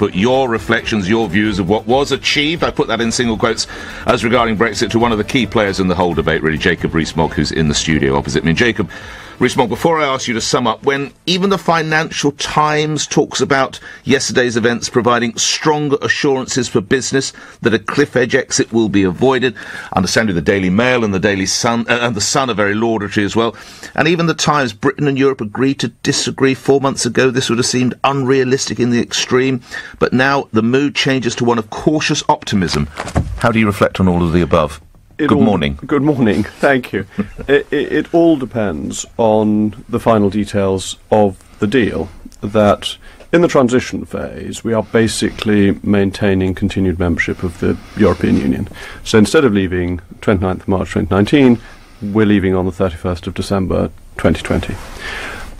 put your reflections, your views of what was achieved, I put that in single quotes, as regarding Brexit, to one of the key players in the whole debate, really, Jacob Rees Mogg, who's in the studio opposite me. Jacob Rees Mogg, before I ask you to sum up, when even the Financial Times talks about yesterday's events providing stronger assurances for business that a cliff edge exit will be avoided, understandably the Daily Mail and the Daily Sun and the Sun are very laudatory as well, and even the Times, Britain and Europe agreed to disagree 4 months ago. This would have seemed unrealistic in the extreme, but now the mood changes to one of cautious optimism. How do you reflect on all of the above? Good morning. Good morning. Thank you. It all depends on the final details of the deal. That in the transition phase, we are basically maintaining continued membership of the European Union. So instead of leaving 29th of March 2019, we're leaving on the 31st of December 2020.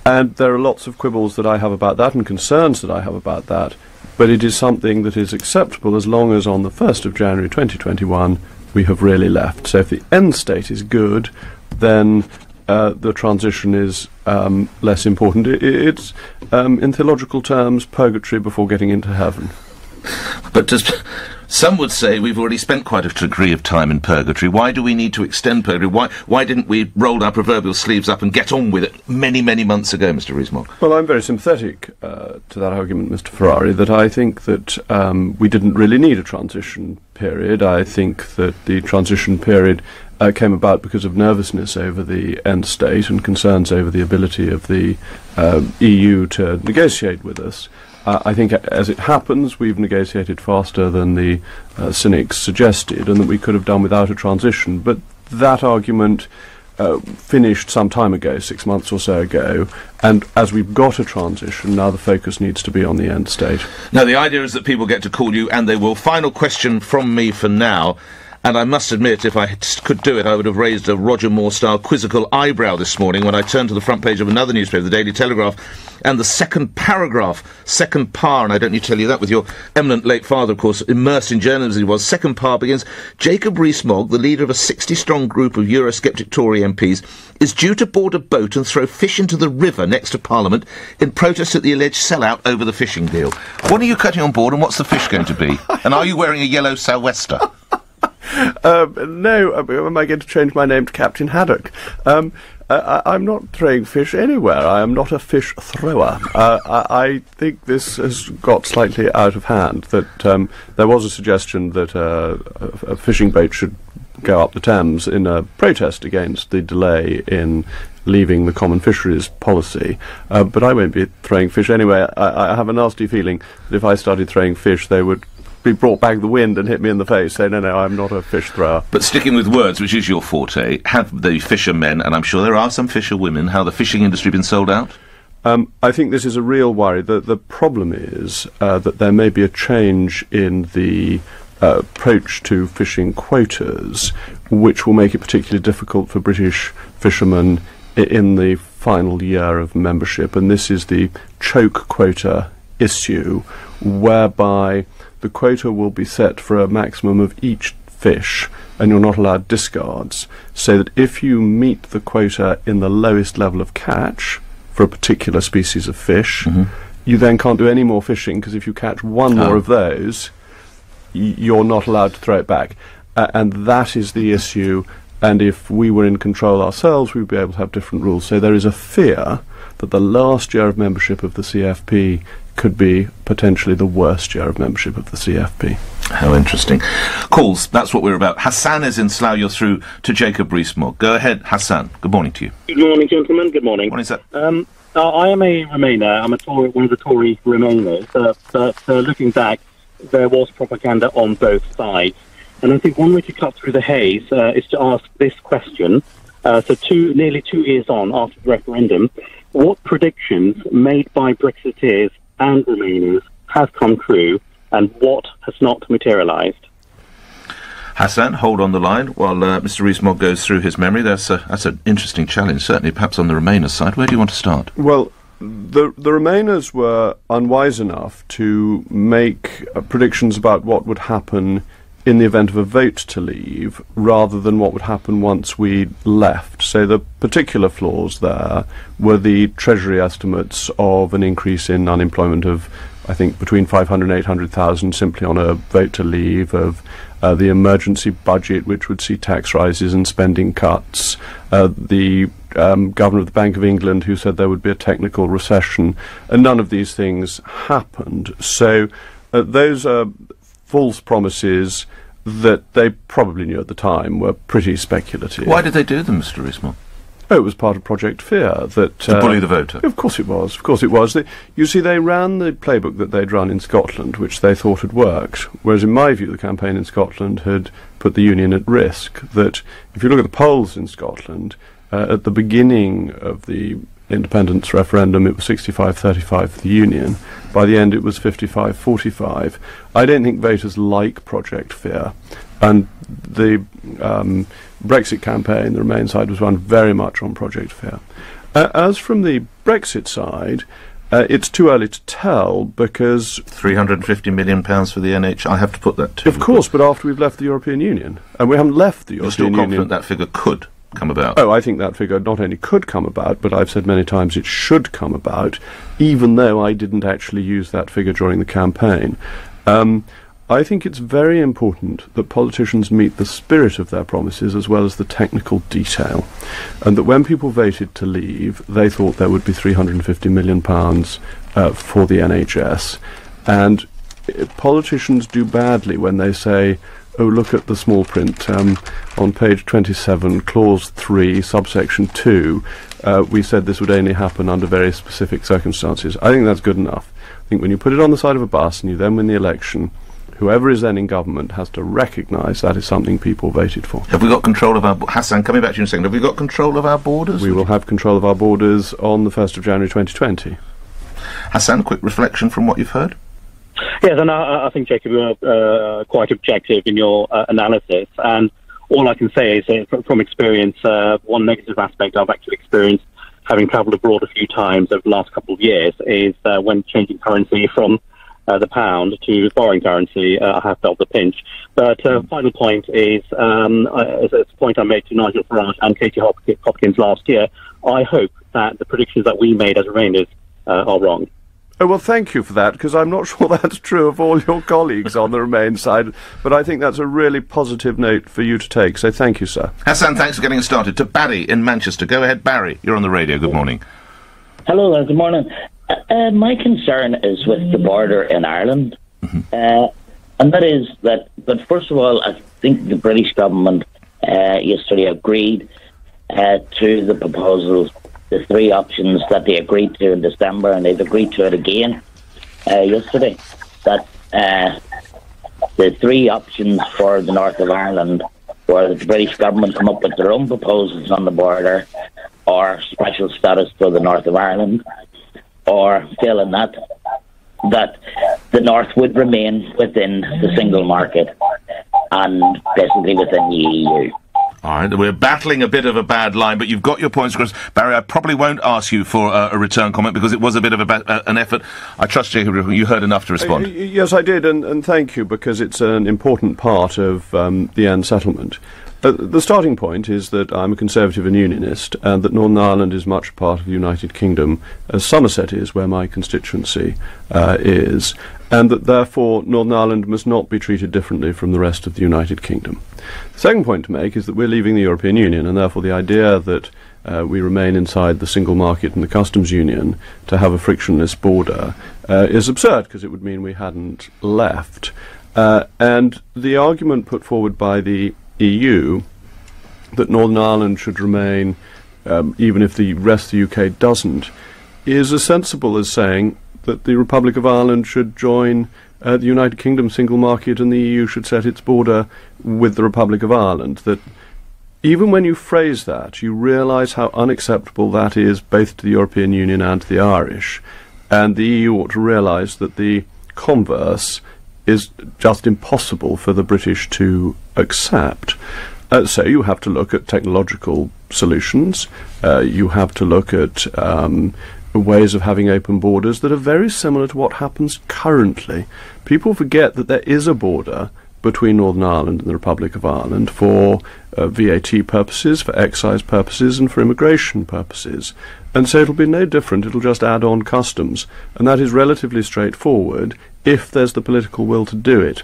And there are lots of quibbles that I have about that and concerns that I have about that, but it is something that is acceptable as long as on the 1st of January 2021 we have really left. So if the end state is good, then the transition is less important. It's, in theological terms, purgatory before getting into heaven. But some would say we've already spent quite a degree of time in purgatory. Why do we need to extend purgatory? Why didn't we roll our proverbial sleeves up and get on with it many, many months ago, Mr. Rees Mogg? Well, I'm very sympathetic to that argument, Mr. Ferrari, that I think that we didn't really need a transition period. I think that the transition period came about because of nervousness over the end state and concerns over the ability of the EU to negotiate with us. I think, as it happens, we've negotiated faster than the cynics suggested, and that we could have done without a transition. But that argument finished some time ago, 6 months or so ago, and as we've got a transition, now the focus needs to be on the end state. Now, the idea is that people get to call you, and they will. Final question from me for now. And I must admit, if I could do it, I would have raised a Roger Moore-style quizzical eyebrow this morning when I turned to the front page of another newspaper, the Daily Telegraph, and the second paragraph, second par, and I don't need to tell you that with your eminent late father, of course, immersed in journalism as he was, second par begins, Jacob Rees Mogg, the leader of a 60-strong group of Eurosceptic Tory MPs, is due to board a boat and throw fish into the river next to Parliament in protest at the alleged sellout over the fishing deal. When are you cutting on board, and what's the fish going to be? And are you wearing a yellow sou'wester? No, am I going to change my name to Captain Haddock? I'm not throwing fish anywhere. I am not a fish thrower. I think this has got slightly out of hand, that there was a suggestion that a fishing boat should go up the Thames in a protest against the delay in leaving the common fisheries policy. But I won't be throwing fish anyway. I have a nasty feeling that if I started throwing fish, they would be brought back the wind and hit me in the face. Say, no, I'm not a fish thrower. But sticking with words, which is your forte, have the fishermen, and I'm sure there are some fisherwomen, how the fishing industry been sold out? I think this is a real worry. The problem is that there may be a change in the approach to fishing quotas, which will make it particularly difficult for British fishermen in the final year of membership, and this is the choke quota issue, whereby the quota will be set for a maximum of each fish, and you're not allowed discards, so that if you meet the quota in the lowest level of catch for a particular species of fish, you then can't do any more fishing, because if you catch one more of those, you're not allowed to throw it back. And that is the issue, and if we were in control ourselves, we'd be able to have different rules. So there is a fear that the last year of membership of the CFP could be potentially the worst year of membership of the CFP. How interesting. Calls, that's what we're about. Hassan is in Slough. You're through to Jacob Rees Mogg. Go ahead, Hassan. Good morning to you. Good morning, gentlemen. Good morning. Morning, sir. I am a Remainer. I'm one of the Tory Remainers. But looking back, there was propaganda on both sides. And I think one way to cut through the haze is to ask this question. Nearly 2 years on after the referendum, what predictions made by Brexiteers and Remainers have come true, and what has not materialised? Hassan, hold on the line while Mr. Rees Mogg goes through his memory. That's an interesting challenge, certainly, perhaps on the Remainers side. Where do you want to start? Well, the Remainers were unwise enough to make predictions about what would happen in the event of a vote to leave, rather than what would happen once we left. So the particular flaws there were the Treasury estimates of an increase in unemployment of I think, between 500 and 800,000 simply on a vote to leave, of the emergency budget, which would see tax rises and spending cuts, the governor of the Bank of England who said there would be a technical recession, and none of these things happened. So those are false promises that they probably knew at the time were pretty speculative. Why did they do them, Mr. Rees Mogg? Oh, it was part of Project Fear. That, to bully the voter? Of course it was. Of course it was. You see, they ran the playbook that they'd run in Scotland, which they thought had worked, whereas in my view the campaign in Scotland had put the Union at risk. That if you look at the polls in Scotland, at the beginning of the independence referendum it was 65-35 for the Union. By the end it was 55-45. I don't think voters like Project Fear. And the Brexit campaign, the Remain side, was run very much on Project Fear. As from the Brexit side, it's too early to tell because... £350 million for the NHS, I have to put that to Of course, but after we've left the European Union. And we haven't left the European Union. You're still confident that figure could come about? Oh, I think that figure not only could come about, but I've said many times it should come about, even though I didn't actually use that figure during the campaign. I think it's very important that politicians meet the spirit of their promises as well as the technical detail, and that when people voted to leave, they thought there would be £350 million for the NHS, and politicians do badly when they say, oh, look at the small print on page 27, clause 3, subsection 2, we said this would only happen under very specific circumstances. I think that's good enough. I think when you put it on the side of a bus and you then win the election, whoever is then in government has to recognise that is something people voted for. Have we got control of our... Hassan, coming back to you in a second, have we got control of our borders? We will have control of our borders on the 1st of January 2020. Hassan, a quick reflection from what you've heard? Yes, and I think, Jacob, you are quite objective in your analysis, and all I can say is from experience, one negative aspect I've actually experienced, having travelled abroad a few times over the last couple of years, is when changing currency from the pound to foreign currency, I have felt the pinch. But final point is, as a point I made to Nigel Farage and Katie Hopkins last year, I hope that the predictions that we made as Remainers are wrong. Oh, well, thank you for that, because I'm not sure that's true of all your colleagues on the Remain side, but I think that's a really positive note for you to take, so thank you, sir. Hassan, thanks for getting us started. To Barry in Manchester. Go ahead, Barry. You're on the radio. Good morning. Hello there. Good morning. My concern is with the border in Ireland, and that is that, but first of all, I think the British government yesterday agreed to the proposals, the three options that they agreed to in December, and they've agreed to it again yesterday, that the three options for the north of Ireland were the British government come up with their own proposals on the border, or special status for the north of Ireland, or failing that the North would remain within the single market and basically within the EU. All right, we're battling a bit of a bad line, but you've got your points across. Barry, I probably won't ask you for a return comment because it was a bit of an effort. I trust, Jacob, you heard enough to respond. Yes, I did, and thank you, because it's an important part of the end settlement. The starting point is that I'm a Conservative and Unionist, and that Northern Ireland is much part of the United Kingdom, as Somerset is, where my constituency is, and that therefore Northern Ireland must not be treated differently from the rest of the United Kingdom. The second point to make is that we're leaving the European Union, and therefore the idea that we remain inside the single market and the customs union to have a frictionless border is absurd, because it would mean we hadn't left. And the argument put forward by the EU that Northern Ireland should remain, even if the rest of the UK doesn't, is as sensible as saying that the Republic of Ireland should join the United Kingdom single market and the EU should set its border with the Republic of Ireland. That even when you phrase that, you realise how unacceptable that is both to the European Union and to the Irish, and the EU ought to realise that the converse is just impossible for the British to accept. So you have to look at technological solutions, you have to look at ways of having open borders that are very similar to what happens currently. People forget that there is a border between Northern Ireland and the Republic of Ireland for VAT purposes, for excise purposes, and for immigration purposes. And so it'll be no different, it'll just add on customs. And that is relatively straightforward if there's the political will to do it.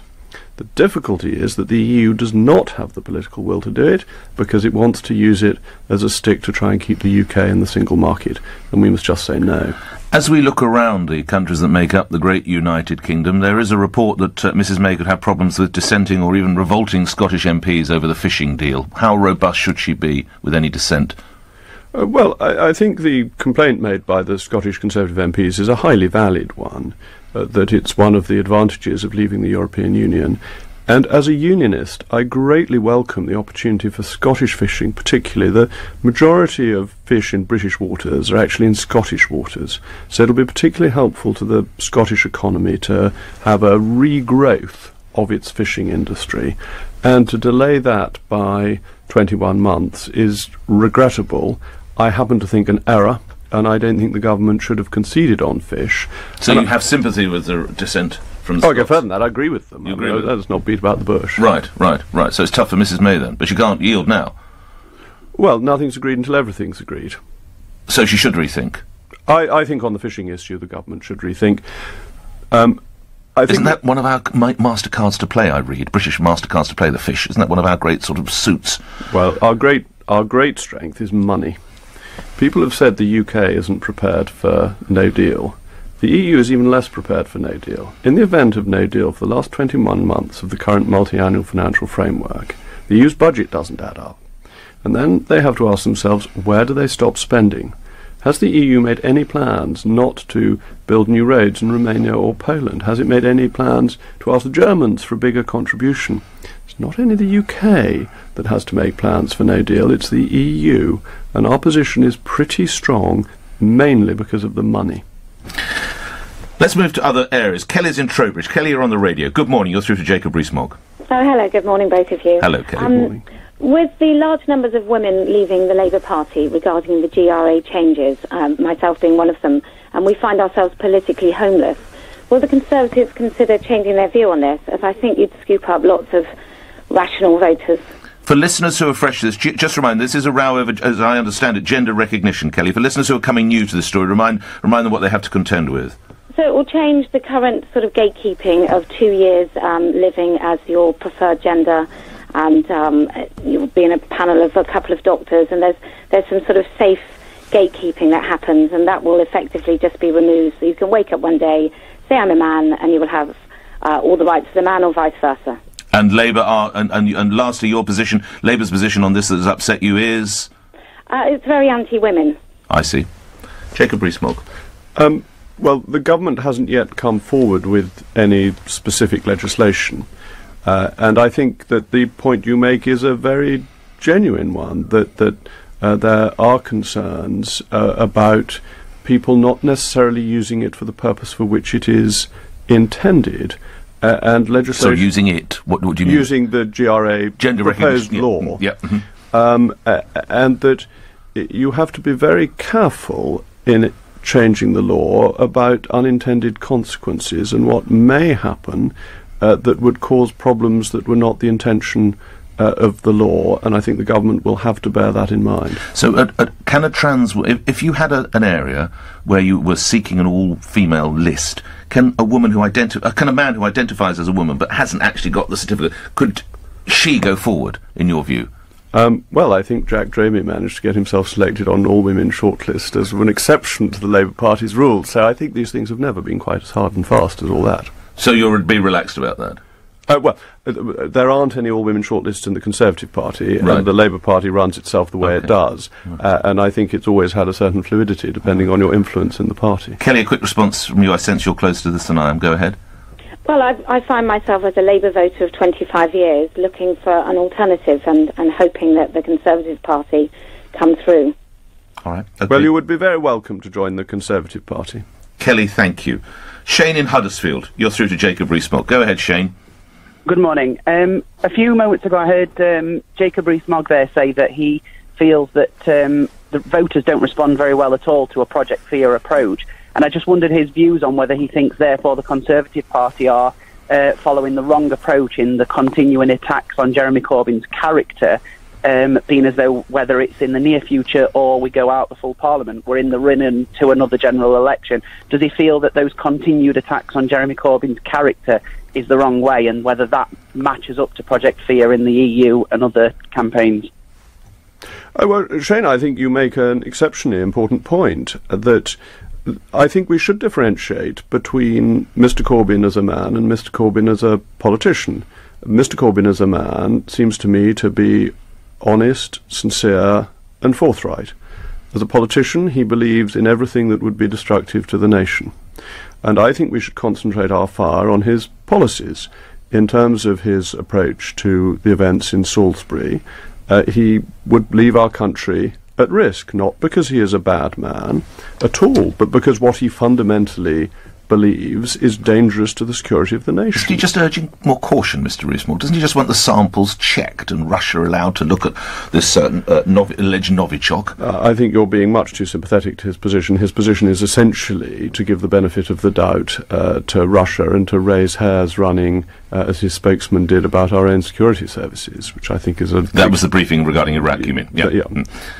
The difficulty is that the EU does not have the political will to do it because it wants to use it as a stick to try and keep the UK in the single market, and we must just say no. As we look around the countries that make up the great United Kingdom, there is a report that Mrs May could have problems with dissenting or even revolting Scottish MPs over the fishing deal. How robust should she be with any dissent? Well, I think the complaint made by the Scottish Conservative MPs is a highly valid one, that it's one of the advantages of leaving the European Union. And as a unionist, I greatly welcome the opportunity for Scottish fishing, particularly. The majority of fish in British waters are actually in Scottish waters. So it'll be particularly helpful to the Scottish economy to have a regrowth of its fishing industry. And to delay that by 21 months is regrettable. I happen to think an error, and I don't think the government should have conceded on fish. So you have sympathy with the dissent from the Scots? I go further than that. I agree with them. You agree with let's not beat about the bush. Right. So it's tough for Mrs May then, but she can't yield now. Well, nothing's agreed until everything's agreed. So she should rethink. I think on the fishing issue the government should rethink. Isn't that one of our MasterCards to play, I read? British MasterCards to play the fish. Isn't that one of our great sort of suits? Well, our great strength is money. People have said the UK isn't prepared for no deal. The EU is even less prepared for no deal. In the event of no deal for the last 21 months of the current multi-annual financial framework, the EU's budget doesn't add up. And then they have to ask themselves, where do they stop spending? Has the EU made any plans not to build new roads in Romania or Poland? Has it made any plans to ask the Germans for a bigger contribution? It's not only the UK that has to make plans for no deal, it's the EU. And our position is pretty strong, mainly because of the money. Let's move to other areas. Kelly's in Trowbridge. Kelly, you're on the radio. Good morning. You're through to Jacob Rees Mogg. Oh, hello. Good morning, both of you. Hello, Kelly. Good morning. With the large numbers of women leaving the Labour Party regarding the GRA changes, myself being one of them, and we find ourselves politically homeless, will the Conservatives consider changing their view on this, as I think you'd scoop up lots of rational voters? For listeners who are fresh to this, just remind, this is a row over, as I understand it, gender recognition, Kelly. For listeners who are coming new to this story, remind them what they have to contend with. So it will change the current sort of gatekeeping of 2 years living as your preferred gender, and you'll be in a panel of a couple of doctors, and there's some sort of safe gatekeeping that happens, and that will effectively just be removed. So you can wake up one day, say I'm a man, and you will have all the rights of the man, or vice versa. And Labour are, and lastly, your position, Labour's position on this that has upset you is? It's very anti-women. I see. Jacob Rees Mogg. Well, the government hasn't yet come forward with any specific legislation. And I think that the point you make is a very genuine one, that there are concerns about people not necessarily using it for the purpose for which it is intended, and legislation... So using it, what do you mean? Using the GRA gender proposed law. Yeah. And that you have to be very careful in changing the law about unintended consequences and what may happen that would cause problems that were not the intention of the law, and I think the government will have to bear that in mind. So can a trans... If you had an area where you were seeking an all-female list, can a woman who can a man who identifies as a woman but hasn't actually got the certificate, could she go forward, in your view? Well, I think Jack Dramey managed to get himself selected on an all-women shortlist as an exception to the Labour Party's rules, so I think these things have never been quite as hard and fast as all that. So you'll be relaxed about that? There aren't any all-women shortlists in the Conservative Party, right. And the Labour Party runs itself the way it does, and I think it's always had a certain fluidity depending on your influence in the party. Kelly, a quick response from you. I sense you're closer to this than I am. Go ahead. Well, I find myself as a Labour voter of 25 years looking for an alternative and hoping that the Conservative Party come through. All right. Okay. Well, you would be very welcome to join the Conservative Party. Kelly, thank you. Shane in Huddersfield, you're through to Jacob Rees Mogg. Go ahead, Shane. Good morning. A few moments ago I heard Jacob Rees Mogg there say that he feels that the voters don't respond very well at all to a Project Fear approach. And I just wondered his views on whether he thinks, therefore, the Conservative Party are following the wrong approach in the continuing attacks on Jeremy Corbyn's character, being as though whether it's in the near future or we go out the full Parliament, we're in the run-in to another general election. Does he feel that those continued attacks on Jeremy Corbyn's character is the wrong way, and whether that matches up to Project Fear in the EU and other campaigns? Well, Shane, I think you make an exceptionally important point, that I think we should differentiate between Mr. Corbyn as a man and Mr. Corbyn as a politician. Mr. Corbyn as a man seems to me to be honest, sincere and forthright. As a politician, he believes in everything that would be destructive to the nation. And I think we should concentrate our fire on his policies. In terms of his approach to the events in Salisbury, he would leave our country at risk, not because he is a bad man at all, but because what he fundamentally believes is dangerous to the security of the nation. Isn't he just urging more caution, Mr. Rees Mogg? Doesn't he just want the samples checked and Russia allowed to look at this certain alleged Novichok? I think you're being much too sympathetic to his position. His position is essentially to give the benefit of the doubt to Russia and to raise hairs running, as his spokesman did, about our own security services, which I think is a... That was the briefing regarding Iraq, you mean? Yeah.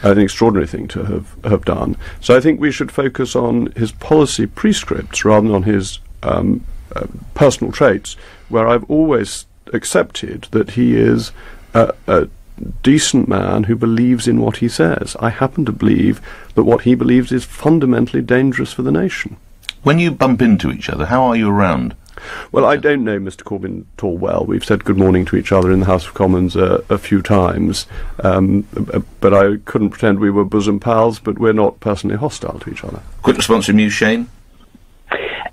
An extraordinary thing to have done. So I think we should focus on his policy prescripts rather than on his personal traits, where I've always accepted that he is a decent man who believes in what he says. I happen to believe that what he believes is fundamentally dangerous for the nation. When you bump into each other, how are you around? Well, I don't know Mr. Corbyn at all well. We've said good morning to each other in the House of Commons a few times, but I couldn't pretend we were bosom pals, but we're not personally hostile to each other. Quick response from you, Shane?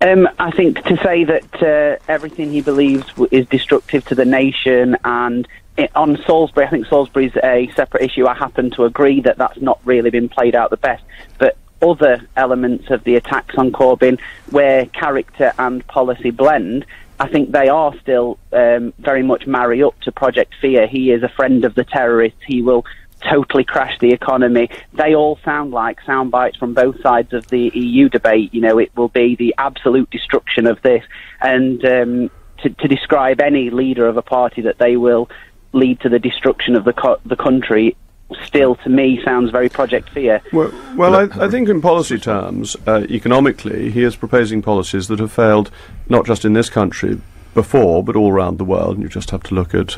I think to say that everything he believes is destructive to the nation, and on Salisbury, I think Salisbury's a separate issue. I happen to agree that that's not really been played out the best, but other elements of the attacks on Corbyn, where character and policy blend, I think they are still very much marry up to Project Fear. He is a friend of the terrorists. He will totally crash the economy. They all sound like sound bites from both sides of the EU debate. You know, it will be the absolute destruction of this, and to describe any leader of a party that they will lead to the destruction of the country still, to me, sounds very Project Fear. Well, I think in policy terms, economically, he is proposing policies that have failed not just in this country before, but all around the world. And you just have to look at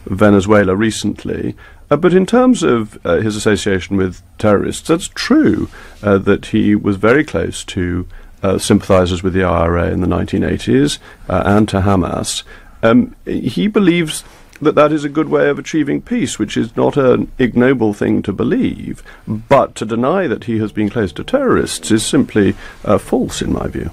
Venezuela recently. But in terms of his association with terrorists, that's true that he was very close to sympathisers with the IRA in the 1980s and to Hamas. He believes that is a good way of achieving peace, which is not an ignoble thing to believe, but to deny that he has been close to terrorists is simply false, in my view.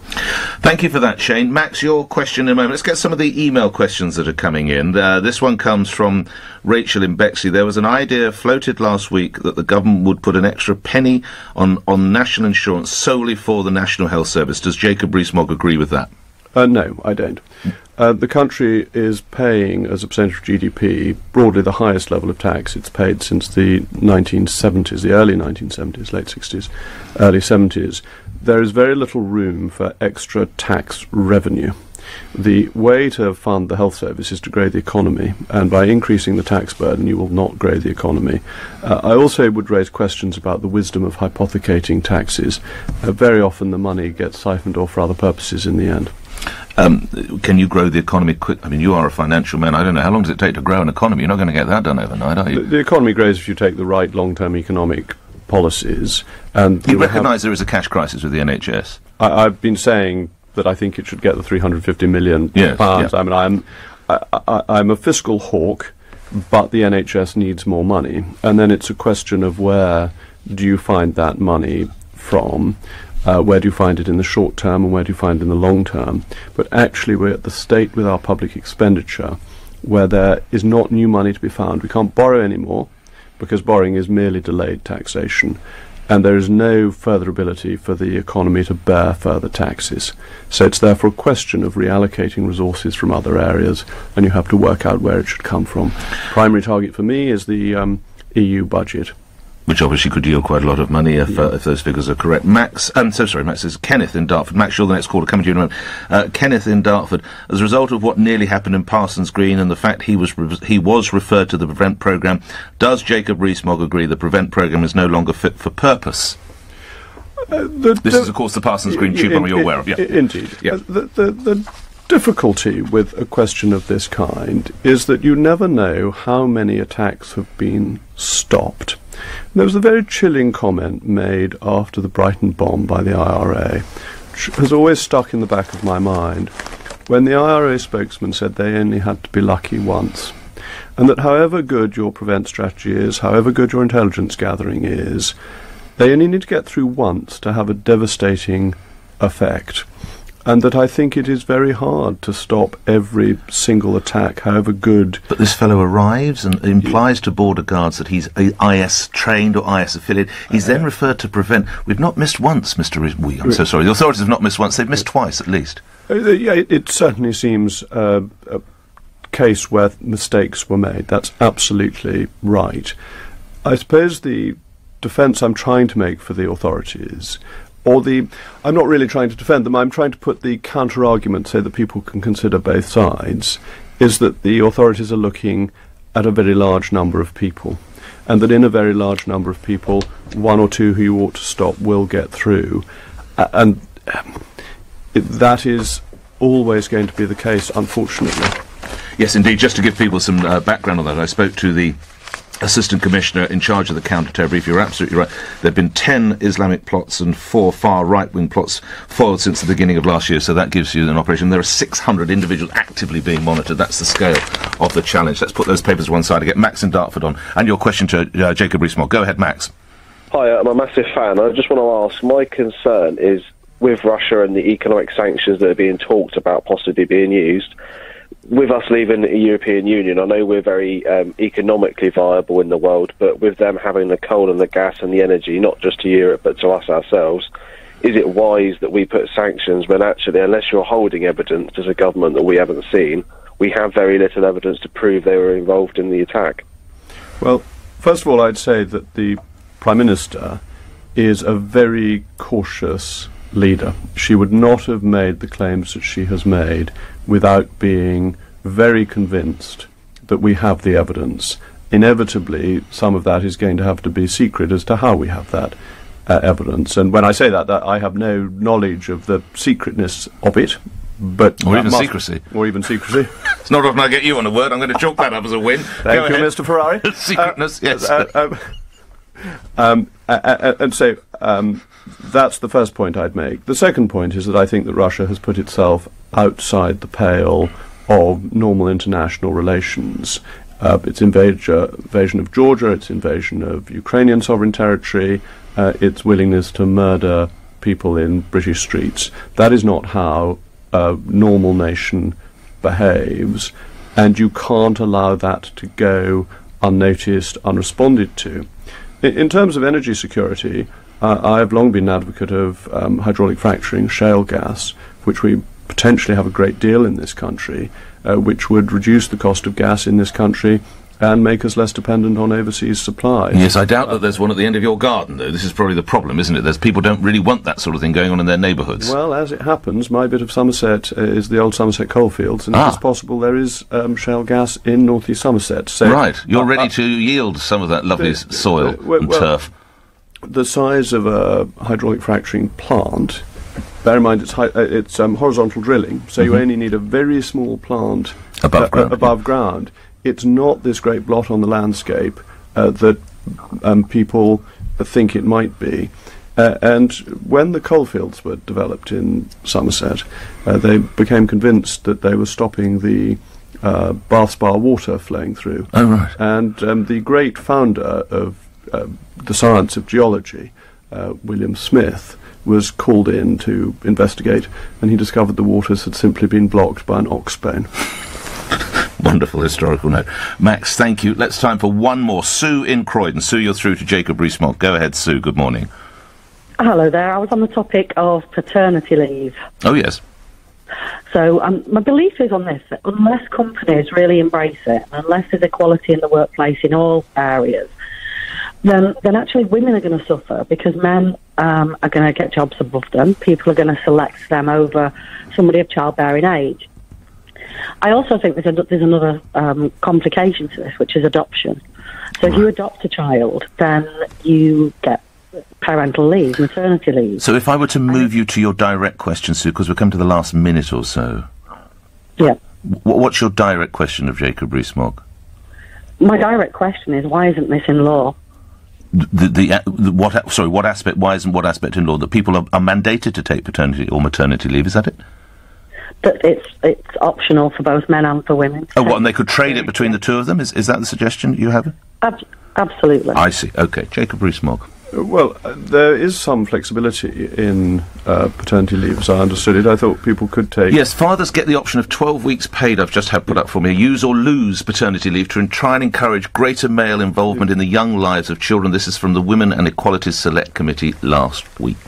Thank you for that, Shane. Max, your question in a moment. Let's get some of the email questions that are coming in. This one comes from Rachel in Bexley. There was an idea floated last week that the government would put an extra penny on national insurance solely for the National Health Service. Does Jacob Rees Mogg agree with that? No, I don't. The country is paying, as a percentage of GDP, broadly the highest level of tax it's paid since the 1970s, the early 1970s, late 60s, early 70s. There is very little room for extra tax revenue. The way to fund the health service is to grow the economy, and by increasing the tax burden you will not grow the economy. I also would raise questions about the wisdom of hypothecating taxes. Very often the money gets siphoned off for other purposes in the end. Can you grow the economy quick? I mean, you are a financial man. I don't know. How long does it take to grow an economy? You're not going to get that done overnight, are you? The economy grows if you take the right long-term economic policies. And you recognise there is a cash crisis with the NHS? I've been saying that I think it should get the £350 million. Yes, pounds. Yeah. I mean, I'm a fiscal hawk, but the NHS needs more money. And then it's a question of where do you find that money from? Where do you find it in the short term and where do you find it in the long term? But actually we're at the state with our public expenditure where there is not new money to be found. We can't borrow anymore because borrowing is merely delayed taxation, and there is no further ability for the economy to bear further taxes. So it's therefore a question of reallocating resources from other areas, and you have to work out where it should come from. Primary target for me is the EU budget. Which obviously could yield quite a lot of money if those figures are correct. Max is Kenneth in Dartford. Max, you're the next caller. Coming to you in a moment. Kenneth in Dartford. As a result of what nearly happened in Parsons Green and the fact he was referred to the PREVENT programme, does Jacob Rees-Mogg agree the PREVENT programme is no longer fit for purpose? This is, of course, the Parsons Green tube bomb you're aware of. Yeah. Indeed. Yeah. The difficulty with a question of this kind is that you never know how many attacks have been stopped. There was a very chilling comment made after the Brighton bomb by the IRA, which has always stuck in the back of my mind, when the IRA spokesman said they only had to be lucky once, and that however good your PREVENT strategy is, however good your intelligence gathering is, they only need to get through once to have a devastating effect. And that I think it is very hard to stop every single attack, however good. But this fellow arrives and implies to border guards that he's IS trained or IS affiliated. He's then referred to PREVENT. We've not missed once, I'm so sorry. The authorities have not missed once. They've missed twice, at least. Yeah, it certainly seems a case where mistakes were made. That's absolutely right. I suppose the defence I'm trying to make for the authorities, I'm not really trying to defend them, I'm trying to put the counter-argument so that people can consider both sides, is that the authorities are looking at a very large number of people, and that in a very large number of people, one or two who you ought to stop will get through. And that is always going to be the case, unfortunately. Yes, indeed. Just to give people some background on that, I spoke to the Assistant Commissioner in charge of the counter-terror brief. You're absolutely right. There have been 10 Islamic plots and 4 far right-wing plots foiled since the beginning of last year, so that gives you an operation. There are 600 individuals actively being monitored. That's the scale of the challenge. Let's put those papers to one side and get Max in Dartford on. And your question to Jacob Rees-Mogg. Go ahead, Max. Hi, I'm a massive fan. I just want to ask, my concern is with Russia and the economic sanctions that are being talked about possibly being used, with us leaving the European Union, I know we're very economically viable in the world, but with them having the coal and the gas and the energy, not just to Europe but to us ourselves, is it wise that we put sanctions when actually, unless you're holding evidence as a government that we haven't seen, we have very little evidence to prove they were involved in the attack? Well, first of all, I'd say that the Prime Minister is a very cautious leader. She would not have made the claims that she has made without being very convinced that we have the evidence. Inevitably, some of that is going to have to be secret as to how we have that evidence. And when I say that I have no knowledge of the secretness of it, but or even secrecy. Or even secrecy. It's not often I get you on a word. I'm going to chalk that up as a win. Thank you, Mr. Ferrari. Secretness, yes. And so that's the first point I'd make. The second point is that I think that Russia has put itself outside the pale of normal international relations. Its invasion of Georgia, its invasion of Ukrainian sovereign territory, its willingness to murder people in British streets. That is not how a normal nation behaves, and you can't allow that to go unnoticed, unresponded to. In terms of energy security, I have long been an advocate of hydraulic fracturing, shale gas, which we potentially have a great deal in this country, which would reduce the cost of gas in this country and make us less dependent on overseas supply. Yes, I doubt that there's one at the end of your garden, though. This is probably the problem, isn't it? People don't really want that sort of thing going on in their neighbourhoods. Well, as it happens, my bit of Somerset is the old Somerset coalfields, and it is possible there is shale gas in North East Somerset. So, right, you're ready to yield some of that lovely soil and turf. The size of a hydraulic fracturing plant, bear in mind it's horizontal drilling, so you only need a very small plant above ground. It's not this great blot on the landscape that people think it might be. And when the coalfields were developed in Somerset, they became convinced that they were stopping the Bath Spa water flowing through. Oh, right. And the great founder of the science of geology, William Smith, was called in to investigate, and he discovered the waters had simply been blocked by an oxbone. Wonderful historical note. Max, thank you. Let's time for one more. Sue in Croydon. Sue, you're through to Jacob Rees-Mogg. Go ahead, Sue. Good morning. Hello there. I was on the topic of paternity leave. Oh, yes. So my belief is on this, that unless companies really embrace it, unless there's equality in the workplace in all areas, then actually women are going to suffer because men are going to get jobs above them. People are going to select them over somebody of childbearing age. I also think there's another complication to this, which is adoption. So if you adopt a child, then you get parental leave, maternity leave. So if I were to move you to your direct question, Sue, because we're coming to the last minute or so. Yeah. What's your direct question of Jacob Rees Mogg? My direct question is, why isn't this in law? What aspect? Why isn't what aspect in law? That people are mandated to take paternity or maternity leave, is that it? That it's optional for both men and for women. Oh, what, and they could trade it between the two of them? Is that the suggestion you have? Absolutely. I see. OK. Jacob Rees Mogg. Well, there is some flexibility in paternity leave, as I understood it. I thought people could take... Yes, fathers get the option of 12 weeks paid, I've just had put up for me, use or lose paternity leave to try and encourage greater male involvement in the young lives of children. This is from the Women and Equalities Select Committee last week.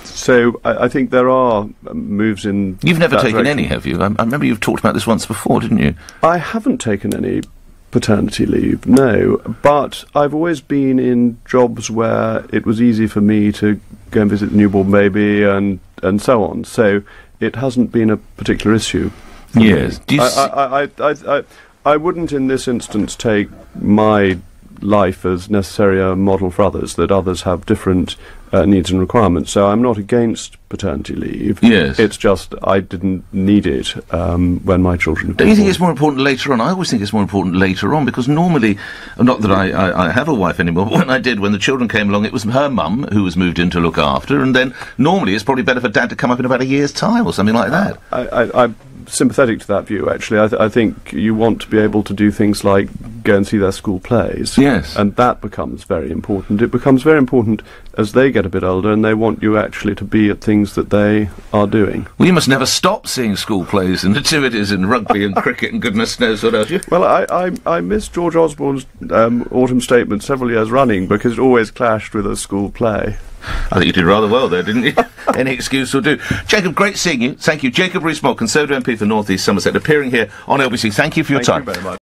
So I think there are moves in... You've never taken direction. any, have you? I remember you've talked about this once before, didn't you? I haven't taken any paternity leave, no, but I've always been in jobs where it was easy for me to go and visit the newborn baby and so on, so it hasn't been a particular issue. Yes. I wouldn't in this instance take my life as necessarily a model for others, that others have different needs and requirements. So I'm not against paternity leave. Yes. It's just I didn't need it when my children... Don't you think it's more important later on? I always think it's more important later on, because normally, not that I have a wife anymore, but when the children came along, it was her mum who was moved in to look after, and then normally it's probably better for Dad to come up in about a year's time or something like that. I'm sympathetic to that view, actually. I think you want to be able to do things like go and see their school plays. Yes. And that becomes very important. It becomes very important as they get a bit older and they want you actually to be at things that they are doing. Well, you must never stop seeing school plays and nativities and rugby and cricket and goodness knows what else. Well, I missed George Osborne's autumn statement several years running because it always clashed with a school play. I think you did rather well there, didn't you? Any excuse will do. Jacob, great seeing you. Thank you. Jacob Rees Mogg, Conservative MP for North East Somerset, appearing here on LBC. Thank you for your time. Thank you very much.